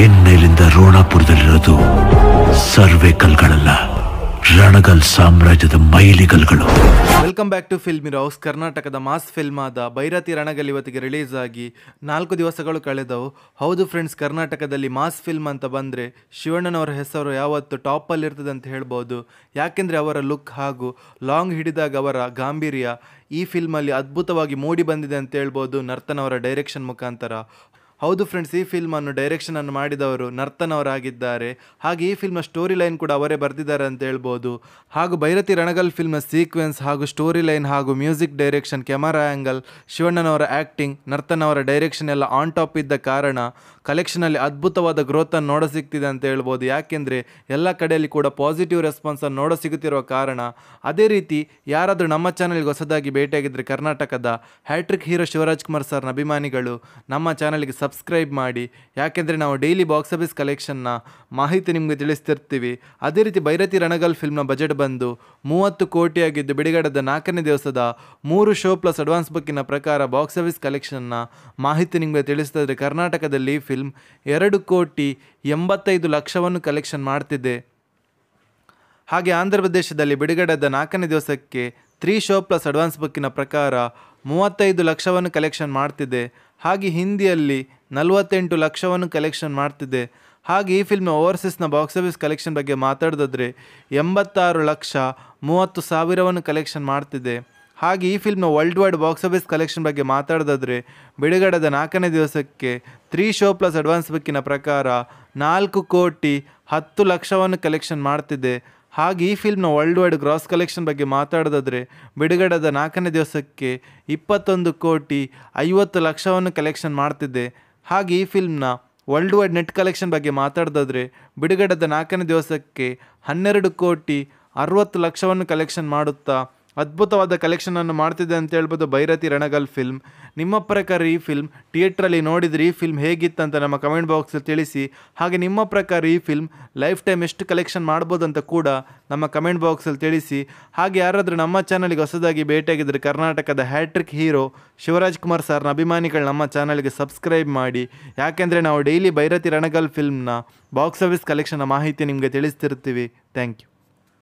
ಇನ್ನೇಲಿಂದ ರೋಣಾಪುರದಲ್ಲಿರೋದು ಸರ್ವೇಕಲ್ಗಳಲ್ಲ, ರಣಗಲ್ ಸಾಮ್ರಾಜ್ಯದ ಮೈಲಿಗಲ್ಗಳು. Welcome back to film house. ಕರ್ನಾಟಕದ ಮಾಸ್ ಫಿಲ್ಮ್ ಆದ ಭೈರತಿ ರಣಗಲ್ ಇವತ್ತಿಗೆ ರಿಲೀಸ್ ಆಗಿ 4 ದಿವಸಗಳು ಕಳೆದವು. ಹೌದು ಫ್ರೆಂಡ್ಸ್, ಕರ್ನಾಟಕದಲ್ಲಿ ಮಾಸ್ ಫಿಲ್ಮ್ ಅಂತ ಬಂದರೆ ಶಿವಣ್ಣನವರ ಹೆಸರು ಯಾವತ್ತು ಟಾಪಲ್ಲಿ ಇರ್ತದೆ ಅಂತ ಹೇಳ್ಬೋದು. ಯಾಕೆಂದರೆ ಅವರ ಲುಕ್ ಹಾಗೂ ಲಾಂಗ್ ಹಿಡಿದಾಗ ಅವರ ಗಾಂಭೀರ್ಯ ಈ ಫಿಲ್ಮಲ್ಲಿ ಅದ್ಭುತವಾಗಿ ಮೂಡಿ ಬಂದಿದೆ ಅಂತ ಹೇಳ್ಬೋದು ನರ್ತನ್ ಅವರ ಡೈರೆಕ್ಷನ್ ಮುಖಾಂತರ. ಹೌದು ಫ್ರೆಂಡ್ಸ್, ಈ ಫಿಲ್ಮನ್ನು ಡೈರೆಕ್ಷನನ್ನು ಮಾಡಿದವರು ನರ್ತನ್ ಅವರಾಗಿದ್ದಾರೆ. ಹಾಗೆ ಈ ಫಿಲ್ಮ್ನ ಸ್ಟೋರಿ ಲೈನ್ ಕೂಡ ಅವರೇ ಬರೆದಿದ್ದಾರೆ ಅಂತ ಹೇಳ್ಬೋದು. ಹಾಗೂ ಭೈರತಿ ರಣಗಲ್ ಫಿಲ್ಮ್ನ ಸೀಕ್ವೆನ್ಸ್ ಹಾಗೂ ಸ್ಟೋರಿ ಲೈನ್ ಹಾಗೂ ಮ್ಯೂಸಿಕ್ ಡೈರೆಕ್ಷನ್, ಕ್ಯಾಮರಾ ಆ್ಯಂಗಲ್, ಶಿವಣ್ಣನವರ ಆ್ಯಕ್ಟಿಂಗ್, ನರ್ತನ್ ಅವರ ಡೈರೆಕ್ಷನ್ ಎಲ್ಲ ಆನ್ ಟಾಪ್ ಇದ್ದ ಕಾರಣ ಕಲೆಕ್ಷನಲ್ಲಿ ಅದ್ಭುತವಾದ ಗ್ರೋತನ್ನು ನೋಡ ಸಿಗ್ತಿದೆ ಅಂತ ಹೇಳ್ಬೋದು. ಯಾಕೆಂದರೆ ಎಲ್ಲ ಕಡೆಯಲ್ಲಿ ಕೂಡ ಪಾಸಿಟಿವ್ ರೆಸ್ಪಾನ್ಸನ್ನು ನೋಡ ಸಿಗುತ್ತಿರುವ ಕಾರಣ. ಅದೇ ರೀತಿ ಯಾರಾದರೂ ನಮ್ಮ ಚಾನಲ್ಗೆ ಹೊಸದಾಗಿ ಭೇಟಿಯಾಗಿದ್ದರೆ ಕರ್ನಾಟಕದ ಹ್ಯಾಟ್ರಿಕ್ ಹೀರೋ ಶಿವರಾಜ್ ಕುಮಾರ್ ಸರ್ನ ಅಭಿಮಾನಿಗಳು ನಮ್ಮ ಚಾನಲ್ಗೆ ಸಬ್ಸ್ಕ್ರೈಬ್ ಮಾಡಿ. ಯಾಕೆಂದರೆ ನಾವು ಡೈಲಿ ಬಾಕ್ಸ್ ಆಫೀಸ್ ಕಲೆಕ್ಷನ್ನ ಮಾಹಿತಿ ನಿಮಗೆ ತಿಳಿಸ್ತಿರ್ತೀವಿ. ಅದೇ ರೀತಿ ಭೈರತಿ ರಣಗಲ್ ಫಿಲ್ಮ್ನ ಬಜೆಟ್ ಬಂದು 30 ಕೋಟಿ ಆಗಿದ್ದು ಬಿಡುಗಡೆದ 4ನೇ ದಿವಸದ 3 ಶೋ ಪ್ಲಸ್ ಅಡ್ವಾನ್ಸ್ ಬುಕ್ಕಿನ ಪ್ರಕಾರ ಬಾಕ್ಸ್ ಆಫೀಸ್ ಕಲೆಕ್ಷನ್ನ ಮಾಹಿತಿ ನಿಮಗೆ ತಿಳಿಸ್ತಿದ್ರೆ ಕರ್ನಾಟಕದಲ್ಲಿ ಫಿಲ್ಮ್ 2,85,00,000 ಕಲೆಕ್ಷನ್ ಮಾಡ್ತಿದೆ. ಹಾಗೆ ಆಂಧ್ರ ಪ್ರದೇಶದಲ್ಲಿ ಬಿಡುಗಡೆದ 4ನೇ ದಿವಸಕ್ಕೆ 3 ಶೋ ಪ್ಲಸ್ ಅಡ್ವಾನ್ಸ್ ಬುಕ್ಕಿನ ಪ್ರಕಾರ 35 ಲಕ್ಷವನ್ನು ಕಲೆಕ್ಷನ್ ಮಾಡ್ತಿದೆ. ಹಾಗೆ ಹಿಂದಿಯಲ್ಲಿ 48 ಲಕ್ಷವನ್ನು ಕಲೆಕ್ಷನ್ ಮಾಡ್ತಿದೆ. ಹಾಗೆ ಈ ಫಿಲ್ಮ್ನ ಓವರ್ಸೀಸ್ನ ಬಾಕ್ಸ್ ಆಫೀಸ್ ಕಲೆಕ್ಷನ್ ಬಗ್ಗೆ ಮಾತಾಡೋದಾದರೆ 86,30,30,000 ಕಲೆಕ್ಷನ್ ಮಾಡ್ತಿದೆ. ಹಾಗೆ ಈ ಫಿಲ್ಮ್ನ world wide box office collection ಬಗ್ಗೆ ಮಾತಾಡೋದಾದರೆ ಬಿಡುಗಡೆದ 4ನೇ ದಿವಸಕ್ಕೆ 3 ಶೋ ಪ್ಲಸ್ ಅಡ್ವಾನ್ಸ್ ಬುಕ್ಕಿನ ಪ್ರಕಾರ 4,10,00,000 ಕಲೆಕ್ಷನ್ ಮಾಡ್ತಿದೆ. ಹಾಗೆ ಈ ಫಿಲ್ಮ್ನ ವರ್ಲ್ಡ್ ವೈಡ್ ಗ್ರಾಸ್ ಕಲೆಕ್ಷನ್ ಬಗ್ಗೆ ಮಾತಾಡೋದಾದರೆ ಬಿಡುಗಡೆದ 4ನೇ ದಿವಸಕ್ಕೆ 21,50,00,000 ಕಲೆಕ್ಷನ್ ಮಾಡ್ತಿದೆ. ಹಾಗೆ ಈ ಫಿಲ್ಮ್ನ ವರ್ಲ್ಡ್ ವೈಡ್ ನೆಟ್ ಕಲೆಕ್ಷನ್ ಬಗ್ಗೆ ಮಾತಾಡೋದಾದರೆ ಬಿಡುಗಡೆದ 4ನೇ ದಿವಸಕ್ಕೆ 12,60,00,000 ಕಲೆಕ್ಷನ್ ಮಾಡುತ್ತಾ ಅದ್ಭುತವಾದ ಕಲೆಕ್ಷನನ್ನು ಮಾಡ್ತಿದೆ ಅಂತ ಹೇಳ್ಬೋದು ಭೈರತಿ ರಣಗಲ್ ಫಿಲ್ಮ್. ನಿಮ್ಮ ಪ್ರಕಾರ ಈ ಫಿಲ್ಮ್ ಥಿಯೇಟ್ರಲ್ಲಿ ನೋಡಿದರೆ ಈ ಫಿಲ್ಮ್ ಹೇಗಿತ್ತಂತ ನಮ್ಮ ಕಮೆಂಟ್ ಬಾಕ್ಸಲ್ಲಿ ತಿಳಿಸಿ. ಹಾಗೆ ನಿಮ್ಮ ಪ್ರಕಾರ ಈ ಫಿಲ್ಮ್ ಲೈಫ್ ಟೈಮ್ ಎಷ್ಟು ಕಲೆಕ್ಷನ್ ಮಾಡ್ಬೋದು ಅಂತ ಕೂಡ ನಮ್ಮ ಕಮೆಂಟ್ ಬಾಕ್ಸಲ್ಲಿ ತಿಳಿಸಿ. ಹಾಗೆ ಯಾರಾದರೂ ನಮ್ಮ ಚಾನಲ್ಗೆ ಹೊಸದಾಗಿ ಭೇಟಿಯಾಗಿದ್ದರೆ ಕರ್ನಾಟಕದ ಹ್ಯಾಟ್ರಿಕ್ ಹೀರೋ ಶಿವರಾಜ್ ಕುಮಾರ್ ಸರ್ನ ಅಭಿಮಾನಿಗಳು ನಮ್ಮ ಚಾನಲ್ಗೆ ಸಬ್ಸ್ಕ್ರೈಬ್ ಮಾಡಿ. ಯಾಕೆಂದರೆ ನಾವು ಡೈಲಿ ಭೈರತಿ ರಣಗಲ್ ಫಿಲ್ಮ್ನ ಬಾಕ್ಸ್ ಆಫೀಸ್ ಕಲೆಕ್ಷನ್ನ ಮಾಹಿತಿ ನಿಮಗೆ ತಿಳಿಸ್ತಿರ್ತೀವಿ. Thank you.